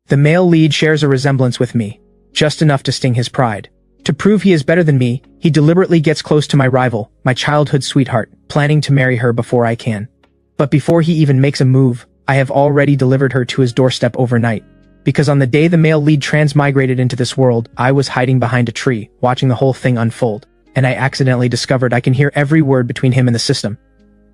The male lead shares a resemblance with me, just enough to sting his pride. To prove he is better than me, he deliberately gets close to my rival, my childhood sweetheart, planning to marry her before I can. But before he even makes a move, I have already delivered her to his doorstep overnight. Because on the day the male lead transmigrated into this world, I was hiding behind a tree, watching the whole thing unfold, and I accidentally discovered I can hear every word between him and the system.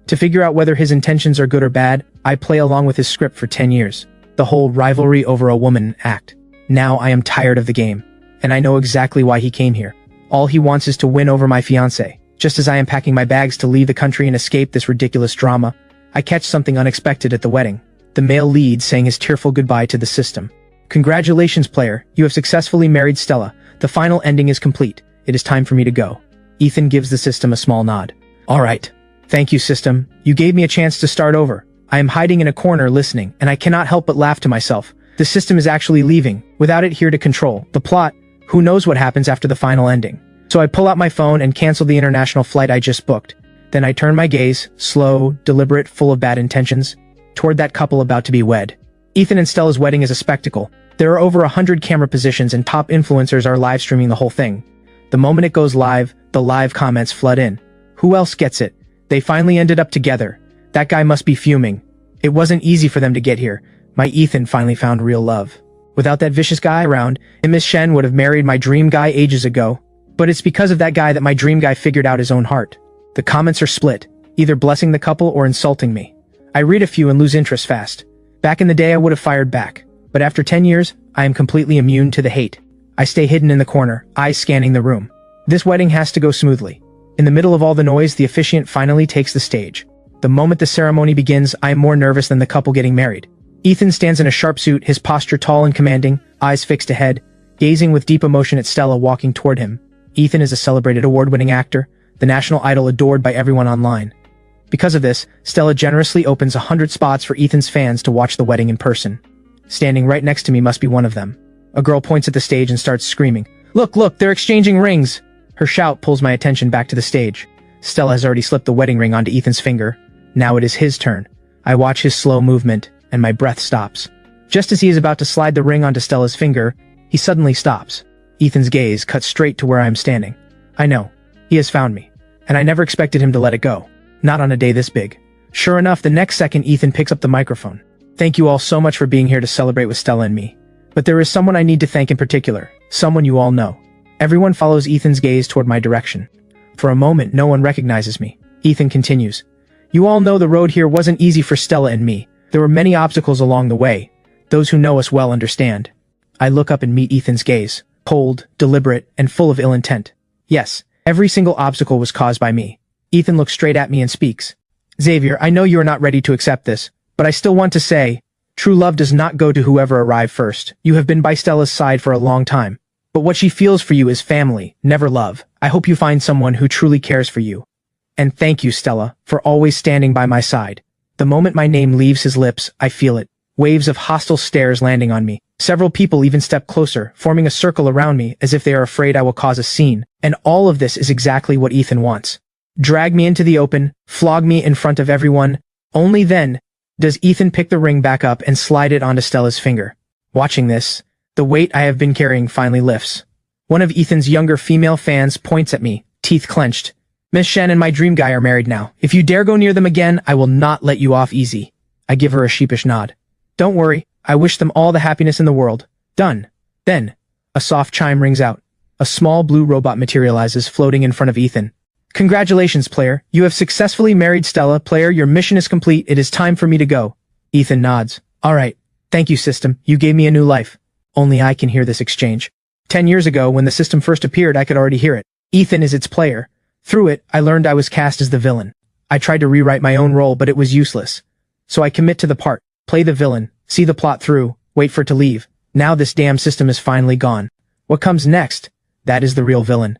To figure out whether his intentions are good or bad, I play along with his script for 10 years. The whole rivalry over a woman act. Now I am tired of the game, and I know exactly why he came here. All he wants is to win over my fiancée. Just as I am packing my bags to leave the country and escape this ridiculous drama, I catch something unexpected at the wedding. The male lead saying his tearful goodbye to the system. Congratulations, player. You have successfully married Stella. The final ending is complete. It is time for me to go. Ethan gives the system a small nod. All right. Thank you, system. You gave me a chance to start over. I am hiding in a corner listening, and I cannot help but laugh to myself. The system is actually leaving, without it here to control the plot. Who knows what happens after the final ending? So I pull out my phone and cancel the international flight I just booked. Then I turn my gaze, slow, deliberate, full of bad intentions, toward that couple about to be wed. Ethan and Stella's wedding is a spectacle. There are over 100 camera positions and top influencers are live streaming the whole thing. The moment it goes live, the live comments flood in. Who else gets it? They finally ended up together. That guy must be fuming. It wasn't easy for them to get here. My Ethan finally found real love. Without that vicious guy around, Miss Shen would have married my dream guy ages ago. But it's because of that guy that my dream guy figured out his own heart. The comments are split, either blessing the couple or insulting me. I read a few and lose interest fast. Back in the day I would have fired back. But after 10 years, I am completely immune to the hate. I stay hidden in the corner, eyes scanning the room. This wedding has to go smoothly. In the middle of all the noise, the officiant finally takes the stage. The moment the ceremony begins, I am more nervous than the couple getting married. Ethan stands in a sharp suit, his posture tall and commanding, eyes fixed ahead, gazing with deep emotion at Stella walking toward him. Ethan is a celebrated award-winning actor, the national idol adored by everyone online. Because of this, Stella generously opens 100 spots for Ethan's fans to watch the wedding in person. Standing right next to me must be one of them. A girl points at the stage and starts screaming, "Look, look, they're exchanging rings!" Her shout pulls my attention back to the stage. Stella has already slipped the wedding ring onto Ethan's finger. Now it is his turn. I watch his slow movement, and my breath stops. Just as he is about to slide the ring onto Stella's finger, he suddenly stops. Ethan's gaze cuts straight to where I am standing. I know. He has found me. And I never expected him to let it go. Not on a day this big. Sure enough, the next second Ethan picks up the microphone. Thank you all so much for being here to celebrate with Stella and me. But there is someone I need to thank in particular. Someone you all know. Everyone follows Ethan's gaze toward my direction. For a moment, no one recognizes me. Ethan continues. You all know the road here wasn't easy for Stella and me. There were many obstacles along the way. Those who know us well understand. I look up and meet Ethan's gaze. Cold, deliberate, and full of ill intent. Yes, every single obstacle was caused by me. Ethan looks straight at me and speaks. Xavier, I know you are not ready to accept this, but I still want to say, true love does not go to whoever arrived first. You have been by Stella's side for a long time. But what she feels for you is family, never love. I hope you find someone who truly cares for you. And thank you, Stella, for always standing by my side. The moment my name leaves his lips, I feel it. Waves of hostile stares landing on me. Several people even step closer, forming a circle around me as if they are afraid I will cause a scene. And all of this is exactly what Ethan wants. Drag me into the open, flog me in front of everyone. Only then does Ethan pick the ring back up and slide it onto Stella's finger. Watching this, the weight I have been carrying finally lifts. One of Ethan's younger female fans points at me, teeth clenched. Miss Shen and my dream guy are married now. If you dare go near them again, I will not let you off easy. I give her a sheepish nod. Don't worry, I wish them all the happiness in the world. Done. Then, a soft chime rings out. A small blue robot materializes, floating in front of Ethan. Congratulations, player. You have successfully married Stella. Player, your mission is complete. It is time for me to go. Ethan nods. All right. Thank you, system. You gave me a new life. Only I can hear this exchange. 10 years ago, when the system first appeared, I could already hear it. Ethan is its player. Through it, I learned I was cast as the villain. I tried to rewrite my own role, but it was useless. So I commit to the part, play the villain, see the plot through, wait for it to leave. Now this damn system is finally gone. What comes next? That is the real villain.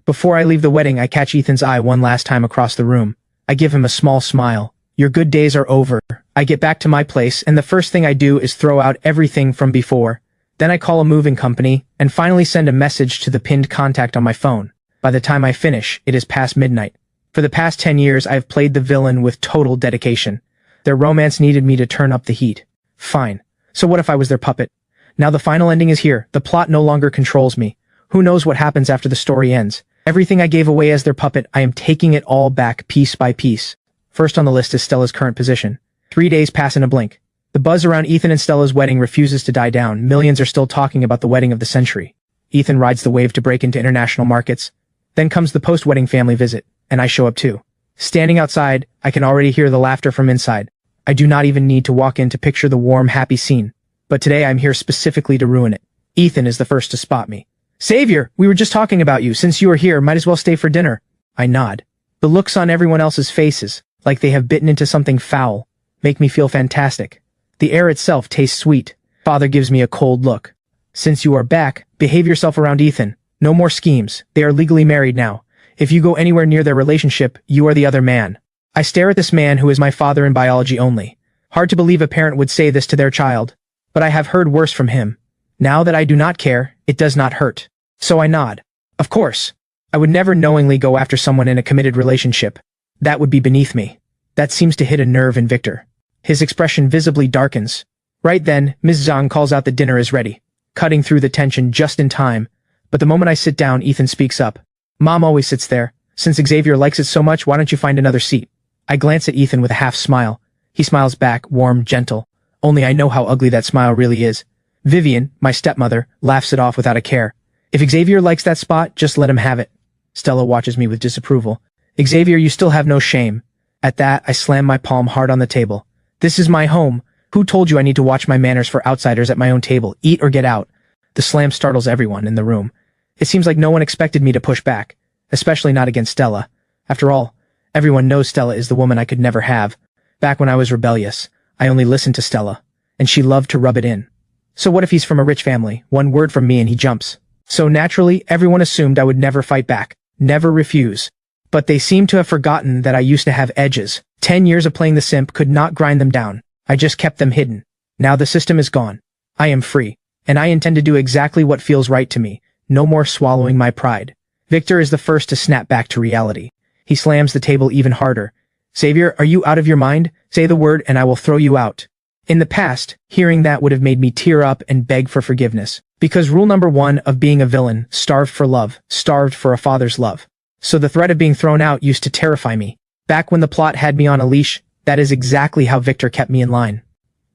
Before I leave the wedding, I catch Ethan's eye one last time across the room. I give him a small smile. Your good days are over. I get back to my place, and the first thing I do is throw out everything from before. Then I call a moving company, and finally send a message to the pinned contact on my phone. By the time I finish, it is past midnight. For the past 10 years, I have played the villain with total dedication. Their romance needed me to turn up the heat. Fine. So what if I was their puppet? Now the final ending is here. The plot no longer controls me. Who knows what happens after the story ends? Everything I gave away as their puppet, I am taking it all back piece by piece. First on the list is Stella's current position. 3 days pass in a blink. The buzz around Ethan and Stella's wedding refuses to die down. Millions are still talking about the wedding of the century. Ethan rides the wave to break into international markets. Then comes the post-wedding family visit, and I show up too. Standing outside, I can already hear the laughter from inside. I do not even need to walk in to picture the warm, happy scene. But today I'm here specifically to ruin it. Ethan is the first to spot me. "Xavier, we were just talking about you. Since you are here, might as well stay for dinner." I nod. The looks on everyone else's faces, like they have bitten into something foul, make me feel fantastic. The air itself tastes sweet. Father gives me a cold look. "Since you are back, behave yourself around Ethan. No more schemes. They are legally married now. If you go anywhere near their relationship, you are the other man." I stare at this man who is my father in biology only. Hard to believe a parent would say this to their child, but I have heard worse from him. Now that I do not care, it does not hurt. So I nod. Of course. I would never knowingly go after someone in a committed relationship. That would be beneath me. That seems to hit a nerve in Victor. His expression visibly darkens. Right then, Ms. Zhang calls out the dinner is ready, cutting through the tension just in time. But the moment I sit down, Ethan speaks up. "Mom always sits there. Since Xavier likes it so much, why don't you find another seat?" I glance at Ethan with a half smile. He smiles back, warm, gentle. Only I know how ugly that smile really is. Vivian, my stepmother, laughs it off without a care. If Xavier likes that spot, just let him have it. Stella watches me with disapproval. "Xavier, you still have no shame." At that, I slam my palm hard on the table. "This is my home. Who told you I need to watch my manners for outsiders at my own table? Eat or get out." The slam startles everyone in the room. It seems like no one expected me to push back, especially not against Stella. After all, everyone knows Stella is the woman I could never have. Back when I was rebellious, I only listened to Stella, and she loved to rub it in. So what if he's from a rich family? One word from me and he jumps. So naturally, everyone assumed I would never fight back, never refuse. But they seem to have forgotten that I used to have edges. 10 years of playing the simp could not grind them down. I just kept them hidden. Now the system is gone. I am free, and I intend to do exactly what feels right to me. No more swallowing my pride. Victor is the first to snap back to reality. He slams the table even harder. "Xavier, are you out of your mind? Say the word and I will throw you out." In the past, hearing that would have made me tear up and beg for forgiveness. Because rule number 1 of being a villain, starved for love, starved for a father's love. So the threat of being thrown out used to terrify me. Back when the plot had me on a leash, that is exactly how Victor kept me in line.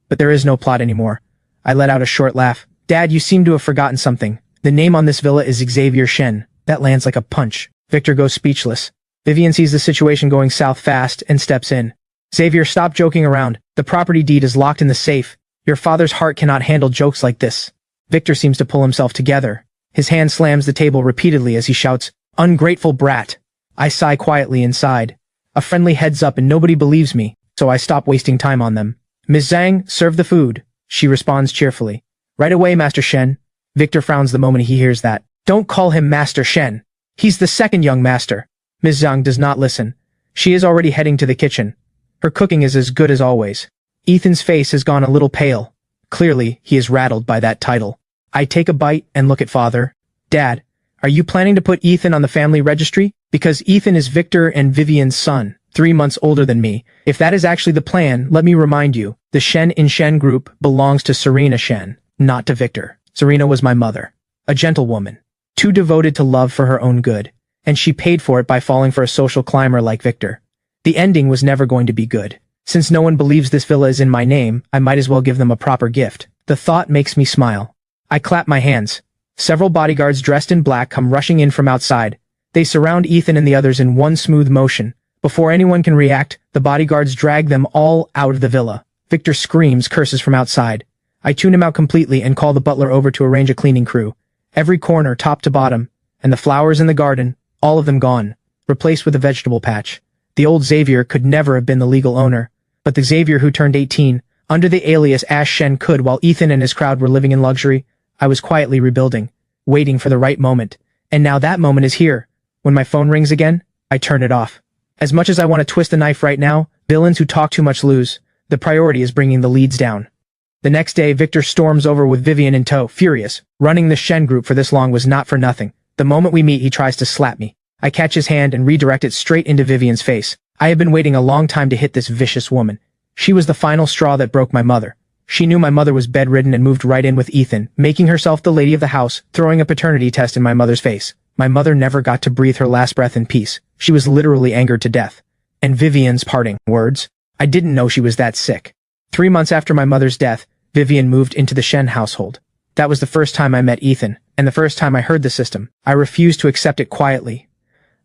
But there is no plot anymore. I let out a short laugh. "Dad, you seem to have forgotten something. The name on this villa is Xavier Shen." That lands like a punch. Victor goes speechless. Vivian sees the situation going south fast and steps in. "Xavier, stop joking around. The property deed is locked in the safe. Your father's heart cannot handle jokes like this." Victor seems to pull himself together. His hand slams the table repeatedly as he shouts, "Ungrateful brat." I sigh quietly inside. A friendly heads up and nobody believes me, so I stop wasting time on them. "Ms. Zhang, serve the food." She responds cheerfully. "Right away, Master Shen." Victor frowns the moment he hears that. "Don't call him Master Shen. He's the second young master." Ms. Zhang does not listen. She is already heading to the kitchen. Her cooking is as good as always. Ethan's face has gone a little pale. Clearly, he is rattled by that title. I take a bite and look at father. "Dad, are you planning to put Ethan on the family registry? Because Ethan is Victor and Vivian's son, 3 months older than me. If that is actually the plan, let me remind you, the Shen in Shen group belongs to Serena Shen, not to Victor. Serena was my mother. A gentlewoman. Too devoted to love for her own good. And she paid for it by falling for a social climber like Victor. The ending was never going to be good. Since no one believes this villa is in my name, I might as well give them a proper gift. The thought makes me smile. I clap my hands. Several bodyguards dressed in black come rushing in from outside. They surround Ethan and the others in one smooth motion. Before anyone can react, the bodyguards drag them all out of the villa. Victor screams curses from outside. I tune him out completely and call the butler over to arrange a cleaning crew. Every corner, top to bottom, and the flowers in the garden, all of them gone, replaced with a vegetable patch. The old Xavier could never have been the legal owner, but the Xavier who turned 18, under the alias Ash Shen could while Ethan and his crowd were living in luxury. I was quietly rebuilding, waiting for the right moment. And now that moment is here. When my phone rings again, I turn it off. As much as I want to twist the knife right now, villains who talk too much lose. The priority is bringing the leads down. The next day, Victor storms over with Vivian in tow, furious. Running the Shen group for this long was not for nothing. The moment we meet, he tries to slap me. I catch his hand and redirect it straight into Vivian's face. I have been waiting a long time to hit this vicious woman. She was the final straw that broke my mother. She knew my mother was bedridden and moved right in with Ethan, making herself the lady of the house, throwing a paternity test in my mother's face. My mother never got to breathe her last breath in peace. She was literally angered to death. And Vivian's parting words? I didn't know she was that sick. 3 months after my mother's death, Vivian moved into the Shen household. That was the first time I met Ethan, and the first time I heard the system. I refused to accept it quietly.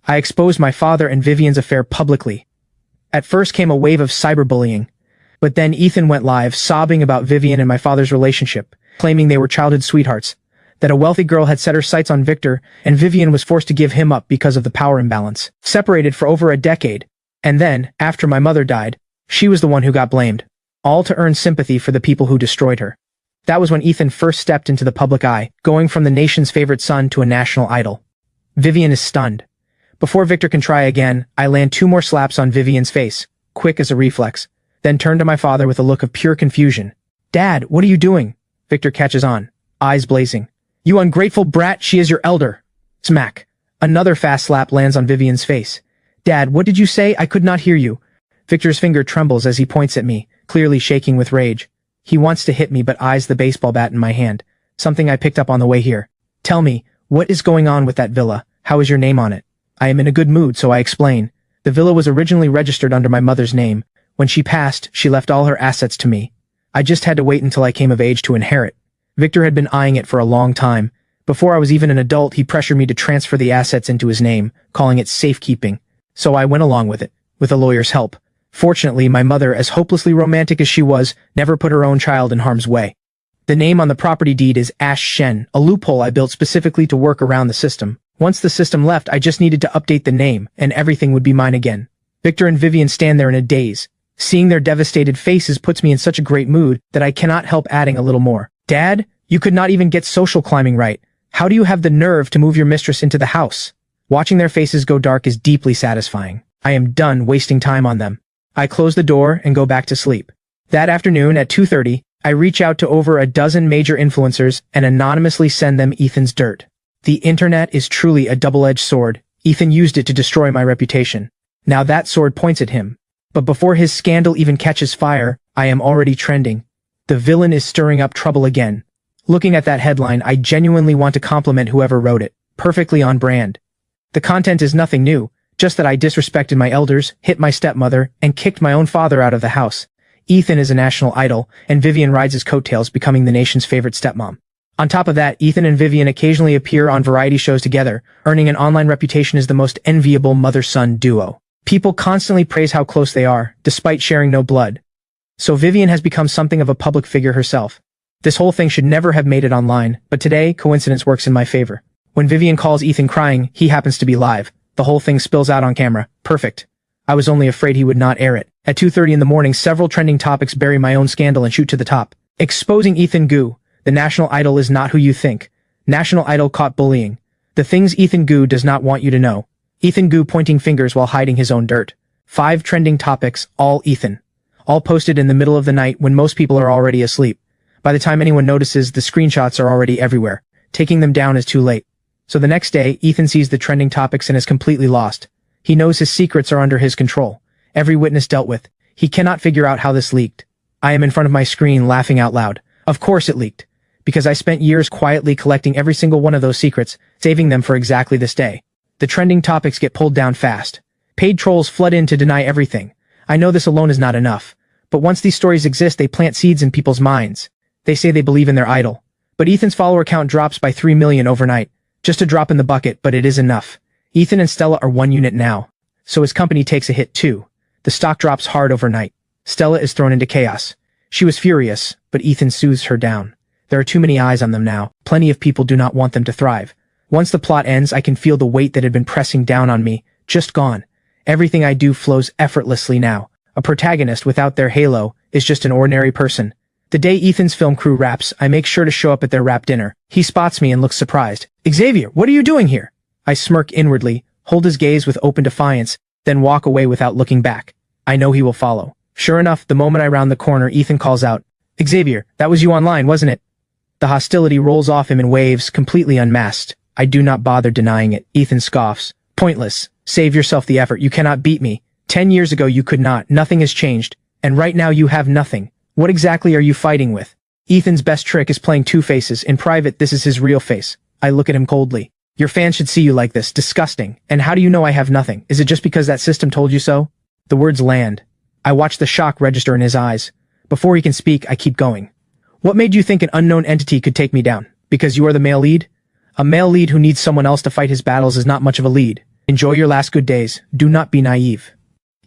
I exposed my father and Vivian's affair publicly. At first came a wave of cyberbullying, but then Ethan went live, sobbing about Vivian and my father's relationship, claiming they were childhood sweethearts, that a wealthy girl had set her sights on Victor, and Vivian was forced to give him up because of the power imbalance. Separated for over a decade, and then, after my mother died, she was the one who got blamed, all to earn sympathy for the people who destroyed her. That was when Ethan first stepped into the public eye, going from the nation's favorite son to a national idol. Vivian is stunned. Before Victor can try again, I land 2 more slaps on Vivian's face, quick as a reflex, then turn to my father with a look of pure confusion. Dad, what are you doing? Victor catches on, eyes blazing. You ungrateful brat, she is your elder. Smack. Another fast slap lands on Vivian's face. Dad, what did you say? I could not hear you. Victor's finger trembles as he points at me, clearly shaking with rage. He wants to hit me but eyes the baseball bat in my hand, something I picked up on the way here. Tell me, what is going on with that villa? How is your name on it? I am in a good mood, so I explain. The villa was originally registered under my mother's name. When she passed, she left all her assets to me. I just had to wait until I came of age to inherit. Victor had been eyeing it for a long time. Before I was even an adult, he pressured me to transfer the assets into his name, calling it safekeeping. So I went along with it, with a lawyer's help. Fortunately, my mother, as hopelessly romantic as she was, never put her own child in harm's way. The name on the property deed is Ash Shen, a loophole I built specifically to work around the system. Once the system left, I just needed to update the name, and everything would be mine again. Victor and Vivian stand there in a daze. Seeing their devastated faces puts me in such a great mood that I cannot help adding a little more. Dad, you could not even get social climbing right. How do you have the nerve to move your mistress into the house? Watching their faces go dark is deeply satisfying. I am done wasting time on them. I close the door and go back to sleep. That afternoon at 2:30, I reach out to over a dozen major influencers and anonymously send them Ethan's dirt. The internet is truly a double-edged sword. Ethan used it to destroy my reputation. Now that sword points at him. But before his scandal even catches fire, I am already trending. The villain is stirring up trouble again. Looking at that headline, I genuinely want to compliment whoever wrote it. Perfectly on brand. The content is nothing new, just that I disrespected my elders, hit my stepmother, and kicked my own father out of the house. Ethan is a national idol, and Vivian rides his coattails, becoming the nation's favorite stepmom. On top of that, Ethan and Vivian occasionally appear on variety shows together, earning an online reputation as the most enviable mother-son duo. People constantly praise how close they are, despite sharing no blood. So Vivian has become something of a public figure herself. This whole thing should never have made it online, but today, coincidence works in my favor. When Vivian calls Ethan crying, he happens to be live. The whole thing spills out on camera. Perfect. I was only afraid he would not air it. At 2:30 in the morning, several trending topics bury my own scandal and shoot to the top. Exposing Ethan Gu. The national idol is not who you think. National idol caught bullying. The things Ethan Gu does not want you to know. Ethan Gu pointing fingers while hiding his own dirt. 5 trending topics, all Ethan. All posted in the middle of the night when most people are already asleep. By the time anyone notices, the screenshots are already everywhere. Taking them down is too late. So the next day, Ethan sees the trending topics and is completely lost. He knows his secrets are under his control. Every witness dealt with. He cannot figure out how this leaked. I am in front of my screen laughing out loud. Of course it leaked. Because I spent years quietly collecting every single one of those secrets, saving them for exactly this day. The trending topics get pulled down fast. Paid trolls flood in to deny everything. I know this alone is not enough. But once these stories exist, they plant seeds in people's minds. They say they believe in their idol. But Ethan's follower count drops by 3 million overnight. Just a drop in the bucket, but it is enough. Ethan and Stella are one unit now. So his company takes a hit too. The stock drops hard overnight. Stella is thrown into chaos. She was furious, but Ethan soothes her down. There are too many eyes on them now. Plenty of people do not want them to thrive. Once the plot ends, I can feel the weight that had been pressing down on me, just gone. Everything I do flows effortlessly now. A protagonist without their halo is just an ordinary person. The day Ethan's film crew wraps, I make sure to show up at their wrap dinner. He spots me and looks surprised. Xavier, what are you doing here? I smirk inwardly, hold his gaze with open defiance, then walk away without looking back. I know he will follow. Sure enough, the moment I round the corner, Ethan calls out, Xavier, that was you online, wasn't it? The hostility rolls off him in waves, completely unmasked. I do not bother denying it. Ethan scoffs. Pointless. Save yourself the effort. You cannot beat me. 10 years ago you could not. Nothing has changed. And right now you have nothing. What exactly are you fighting with? Ethan's best trick is playing two faces. In private, this is his real face. I look at him coldly. Your fans should see you like this. Disgusting. And how do you know I have nothing? Is it just because that system told you so? The words land. I watch the shock register in his eyes. Before he can speak, I keep going. What made you think an unknown entity could take me down? Because you are the male lead? A male lead who needs someone else to fight his battles is not much of a lead. Enjoy your last good days. Do not be naive.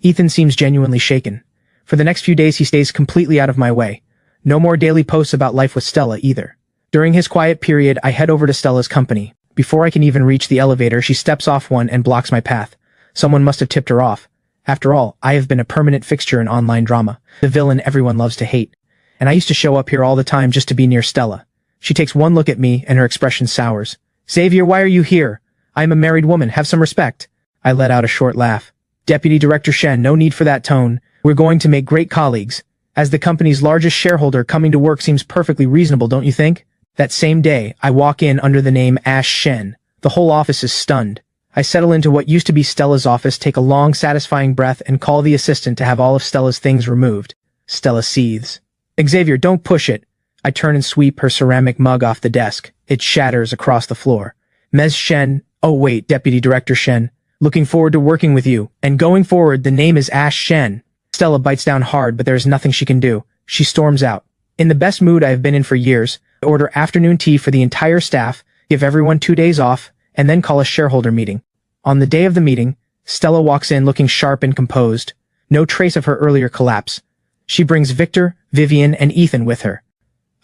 Ethan seems genuinely shaken. For the next few days he stays completely out of my way. No more daily posts about life with Stella either. During his quiet period, I head over to Stella's company. Before I can even reach the elevator, she steps off one and blocks my path. Someone must have tipped her off. After all, I have been a permanent fixture in online drama, the villain everyone loves to hate. And I used to show up here all the time just to be near Stella. She takes one look at me and her expression sours. Xavier, why are you here? I am a married woman, have some respect. I let out a short laugh. Deputy Director Shen, no need for that tone. We're going to make great colleagues. As the company's largest shareholder, coming to work seems perfectly reasonable, don't you think? That same day, I walk in under the name Ash Shen. The whole office is stunned. I settle into what used to be Stella's office, take a long, satisfying breath, and call the assistant to have all of Stella's things removed. Stella seethes. Xavier, don't push it. I turn and sweep her ceramic mug off the desk. It shatters across the floor. Ms. Shen. Oh wait, Deputy Director Shen. Looking forward to working with you. And going forward, the name is Ash Shen. Stella bites down hard, but there is nothing she can do. She storms out. In the best mood I have been in for years, I order afternoon tea for the entire staff, give everyone 2 days off, and then call a shareholder meeting. On the day of the meeting, Stella walks in looking sharp and composed. No trace of her earlier collapse. She brings Victor, Vivian, and Ethan with her.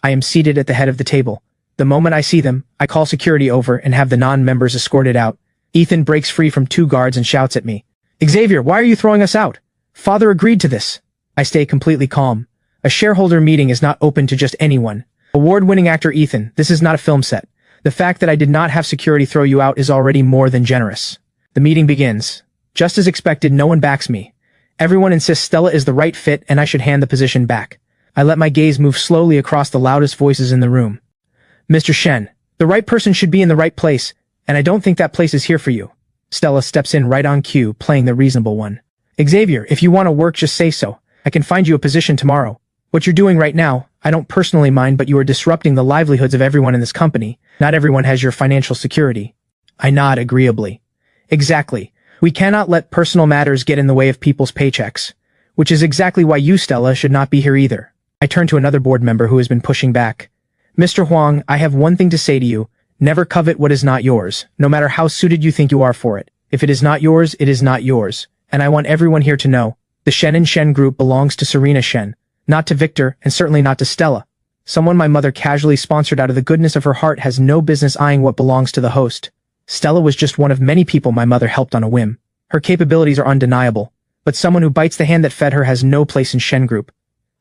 I am seated at the head of the table. The moment I see them, I call security over and have the non-members escorted out. Ethan breaks free from 2 guards and shouts at me. Xavier, why are you throwing us out? Father agreed to this. I stay completely calm. A shareholder meeting is not open to just anyone. Award-winning actor Ethan, this is not a film set. The fact that I did not have security throw you out is already more than generous. The meeting begins. Just as expected, no one backs me. Everyone insists Stella is the right fit and I should hand the position back. I let my gaze move slowly across the loudest voices in the room. Mr. Shen, the right person should be in the right place, and I don't think that place is here for you. Stella steps in right on cue, playing the reasonable one. Xavier, if you want to work, just say so. I can find you a position tomorrow. What you're doing right now, I don't personally mind, but you are disrupting the livelihoods of everyone in this company. Not everyone has your financial security. I nod agreeably. Exactly. We cannot let personal matters get in the way of people's paychecks. Which is exactly why you, Stella, should not be here either. I turn to another board member who has been pushing back. Mr. Huang, I have one thing to say to you. Never covet what is not yours, no matter how suited you think you are for it. If it is not yours, it is not yours. And I want everyone here to know, the Shen and Shen group belongs to Serena Shen, not to Victor, and certainly not to Stella. Someone my mother casually sponsored out of the goodness of her heart has no business eyeing what belongs to the host. Stella was just one of many people my mother helped on a whim. Her capabilities are undeniable, but someone who bites the hand that fed her has no place in Shen group.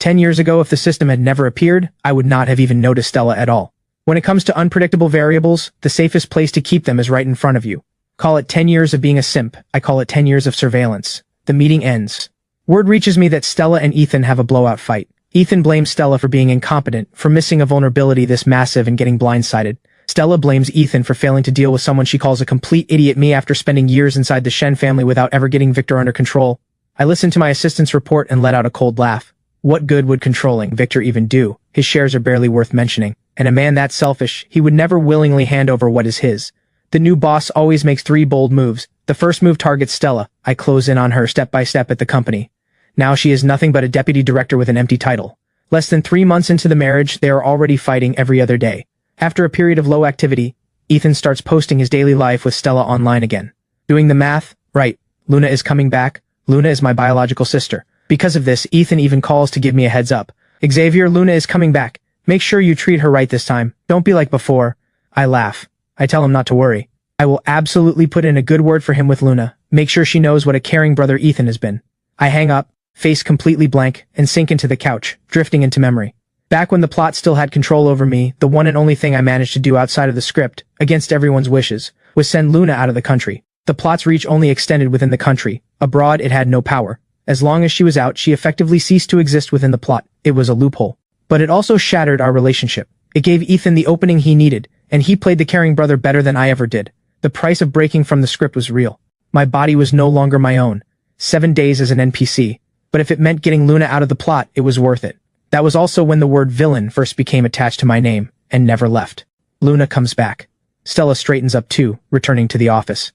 10 years ago, if the system had never appeared, I would not have even noticed Stella at all. When it comes to unpredictable variables, the safest place to keep them is right in front of you. Call it 10 years of being a simp, I call it 10 years of surveillance. The meeting ends. Word reaches me that Stella and Ethan have a blowout fight. Ethan blames Stella for being incompetent, for missing a vulnerability this massive and getting blindsided. Stella blames Ethan for failing to deal with someone she calls a complete idiot, me, after spending years inside the Shen family without ever getting Victor under control. I listened to my assistant's report and let out a cold laugh. What good would controlling Victor even do? His shares are barely worth mentioning. And a man that selfish, he would never willingly hand over what is his. The new boss always makes 3 bold moves. The first move targets Stella. I close in on her step by step at the company. Now she is nothing but a deputy director with an empty title. Less than 3 months into the marriage, they are already fighting every other day. After a period of low activity, Ethan starts posting his daily life with Stella online again. Doing the math, right, Luna is coming back. Luna is my biological sister. Because of this, Ethan even calls to give me a heads up. Xavier, Luna is coming back. Make sure you treat her right this time. Don't be like before. I laugh. I tell him not to worry. I will absolutely put in a good word for him with Luna. Make sure she knows what a caring brother Ethan has been. I hang up, face completely blank, and sink into the couch, drifting into memory. Back when the plot still had control over me, the one and only thing I managed to do outside of the script, against everyone's wishes, was send Luna out of the country. The plot's reach only extended within the country. Abroad, it had no power. As long as she was out, she effectively ceased to exist within the plot. It was a loophole. But it also shattered our relationship. It gave Ethan the opening he needed, and he played the caring brother better than I ever did. The price of breaking from the script was real. My body was no longer my own. 7 days as an NPC. But if it meant getting Luna out of the plot, it was worth it. That was also when the word villain first became attached to my name, and never left. Luna comes back. Stella straightens up too, returning to the office.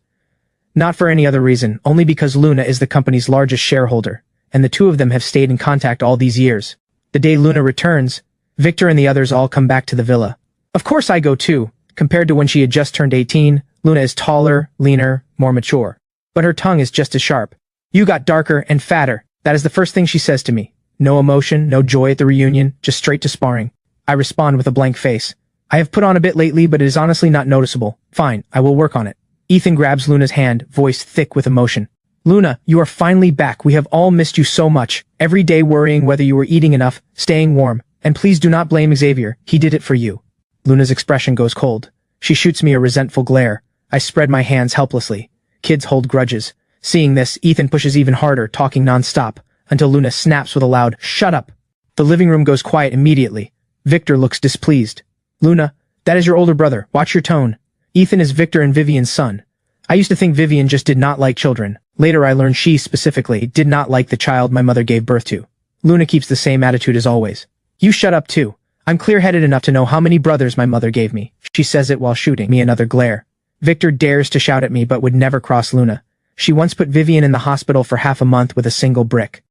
Not for any other reason, only because Luna is the company's largest shareholder, and the two of them have stayed in contact all these years. The day Luna returns, Victor and the others all come back to the villa. Of course I go too. Compared to when she had just turned 18, Luna is taller, leaner, more mature. But her tongue is just as sharp. You got darker and fatter. That is the first thing she says to me. No emotion, no joy at the reunion, just straight to sparring. I respond with a blank face. I have put on a bit lately, but it is honestly not noticeable. Fine, I will work on it. Ethan grabs Luna's hand, voice thick with emotion. Luna, you are finally back. We have all missed you so much. Every day worrying whether you were eating enough, staying warm. And please do not blame Xavier. He did it for you. Luna's expression goes cold. She shoots me a resentful glare. I spread my hands helplessly. Kids hold grudges. Seeing this, Ethan pushes even harder, talking non-stop, until Luna snaps with a loud, "Shut up!" The living room goes quiet immediately. Victor looks displeased. Luna, that is your older brother. Watch your tone. Ethan is Victor and Vivian's son. I used to think Vivian just did not like children. Later I learned she, specifically, did not like the child my mother gave birth to. Luna keeps the same attitude as always. You shut up too. I'm clear-headed enough to know how many brothers my mother gave me. She says it while shooting me another glare. Victor dares to shout at me but would never cross Luna. She once put Vivian in the hospital for half a month with a single brick.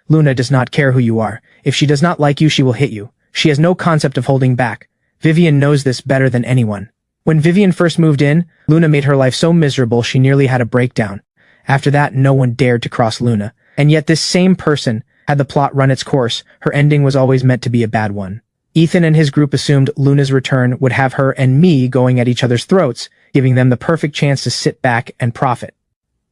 Luna does not care who you are. If she does not like you, she will hit you. She has no concept of holding back. Vivian knows this better than anyone. When Vivian first moved in, Luna made her life so miserable she nearly had a breakdown. After that, no one dared to cross Luna. And yet this same person, had the plot run its course, her ending was always meant to be a bad one. Ethan and his group assumed Luna's return would have her and me going at each other's throats, giving them the perfect chance to sit back and profit.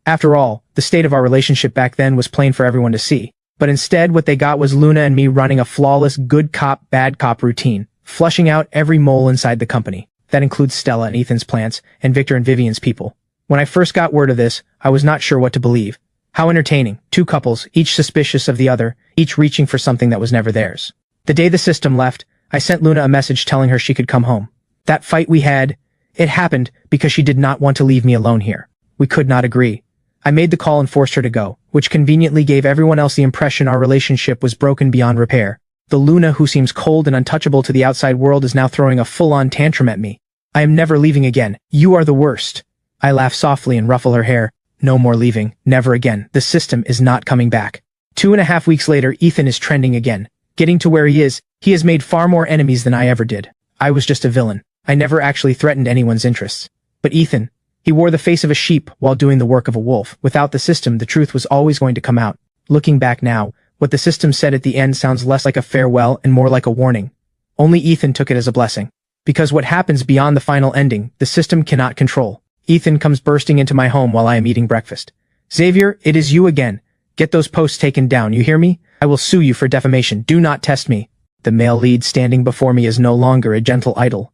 After all, the state of our relationship back then was plain for everyone to see. But instead, what they got was Luna and me running a flawless good cop, bad cop routine, flushing out every mole inside the company. That includes Stella and Ethan's plants, and Victor and Vivian's people. When I first got word of this, I was not sure what to believe. How entertaining. Two couples, each suspicious of the other, each reaching for something that was never theirs. The day the system left, I sent Luna a message telling her she could come home. That fight we had, it happened because she did not want to leave me alone here. We could not agree. I made the call and forced her to go, which conveniently gave everyone else the impression our relationship was broken beyond repair. The Luna who seems cold and untouchable to the outside world is now throwing a full-on tantrum at me. I am never leaving again. You are the worst. I laugh softly and ruffle her hair. No more leaving. Never again. The system is not coming back. 2.5 weeks later, Ethan is trending again. Getting to where he has made far more enemies than I ever did. I was just a villain. I never actually threatened anyone's interests. But Ethan, he wore the face of a sheep while doing the work of a wolf. Without the system, the truth was always going to come out. Looking back now, what the system said at the end sounds less like a farewell and more like a warning. Only Ethan took it as a blessing. Because what happens beyond the final ending, the system cannot control. Ethan comes bursting into my home while I am eating breakfast. Xavier, it is you again. Get those posts taken down, you hear me? I will sue you for defamation. Do not test me. The male lead standing before me is no longer a gentle idol.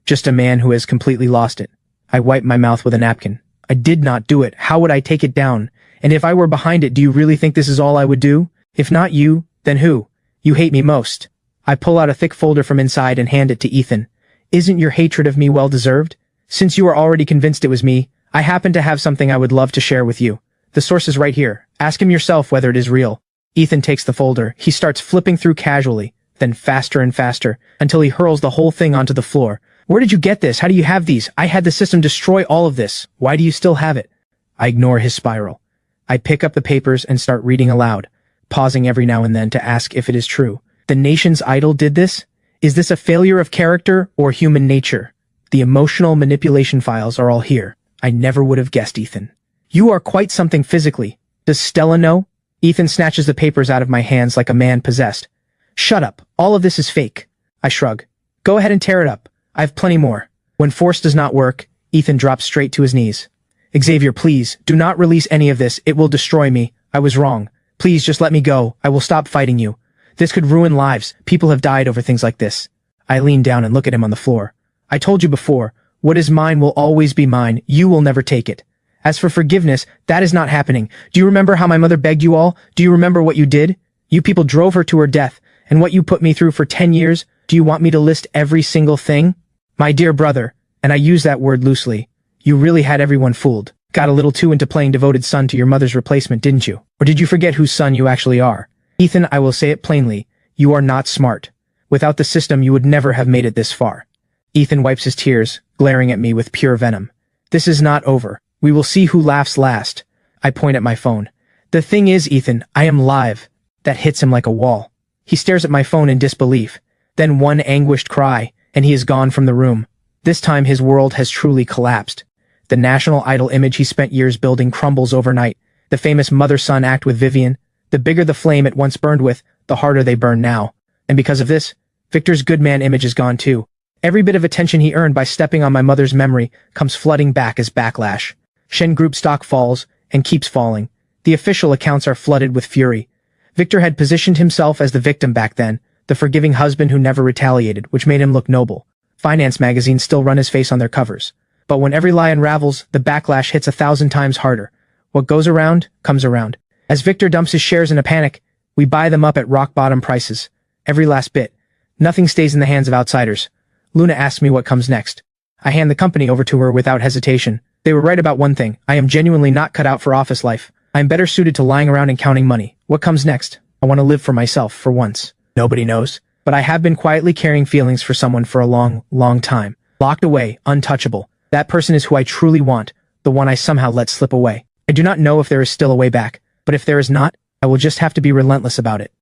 Just a man who has completely lost it. I wipe my mouth with a napkin. I did not do it. How would I take it down? And if I were behind it, do you really think this is all I would do? If not you, then who? You hate me most. I pull out a thick folder from inside and hand it to Ethan. Isn't your hatred of me well-deserved? Since you are already convinced it was me, I happen to have something I would love to share with you. The source is right here. Ask him yourself whether it is real. Ethan takes the folder. He starts flipping through casually, then faster and faster, until he hurls the whole thing onto the floor. Where did you get this? How do you have these? I had the system destroy all of this. Why do you still have it? I ignore his spiral. I pick up the papers and start reading aloud, pausing every now and then to ask if it is true. The nation's idol did this? Is this a failure of character or human nature? The emotional manipulation files are all here. I never would have guessed, Ethan. You are quite something physically. Does Stella know? Ethan snatches the papers out of my hands like a man possessed. Shut up. All of this is fake. I shrug. Go ahead and tear it up. I have plenty more. When force does not work, Ethan drops straight to his knees. Xavier, please, do not release any of this. It will destroy me. I was wrong. Please just let me go. I will stop fighting you. This could ruin lives. People have died over things like this. I lean down and look at him on the floor. I told you before, what is mine will always be mine. You will never take it. As for forgiveness, that is not happening. Do you remember how my mother begged you all? Do you remember what you did? You people drove her to her death, and what you put me through for 10 years? Do you want me to list every single thing? My dear brother, and I use that word loosely, you really had everyone fooled. Got a little too into playing devoted son to your mother's replacement, didn't you? Or did you forget whose son you actually are? Ethan, I will say it plainly. You are not smart. Without the system you would never have made it this far. Ethan wipes his tears, glaring at me with pure venom. This is not over. We will see who laughs last. I point at my phone. The thing is, Ethan, I am live. That hits him like a wall. He stares at my phone in disbelief. Then one anguished cry, and he is gone from the room. This time his world has truly collapsed. The national idol image he spent years building crumbles overnight. The famous mother-son act with Vivian. The bigger the flame it once burned with, the harder they burn now. And because of this, Victor's good man image is gone too. Every bit of attention he earned by stepping on my mother's memory comes flooding back as backlash. Shen Group stock falls, and keeps falling. The official accounts are flooded with fury. Victor had positioned himself as the victim back then, the forgiving husband who never retaliated, which made him look noble. Finance magazines still run his face on their covers. But when every lie unravels, the backlash hits 1,000 times harder. What goes around, comes around. As Victor dumps his shares in a panic, we buy them up at rock-bottom prices. Every last bit. Nothing stays in the hands of outsiders. Luna asks me what comes next. I hand the company over to her without hesitation. They were right about one thing. I am genuinely not cut out for office life. I am better suited to lying around and counting money. What comes next? I want to live for myself, for once. Nobody knows. But I have been quietly carrying feelings for someone for a long, long time. Locked away, untouchable. That person is who I truly want, the one I somehow let slip away. I do not know if there is still a way back, but if there is not, I will just have to be relentless about it.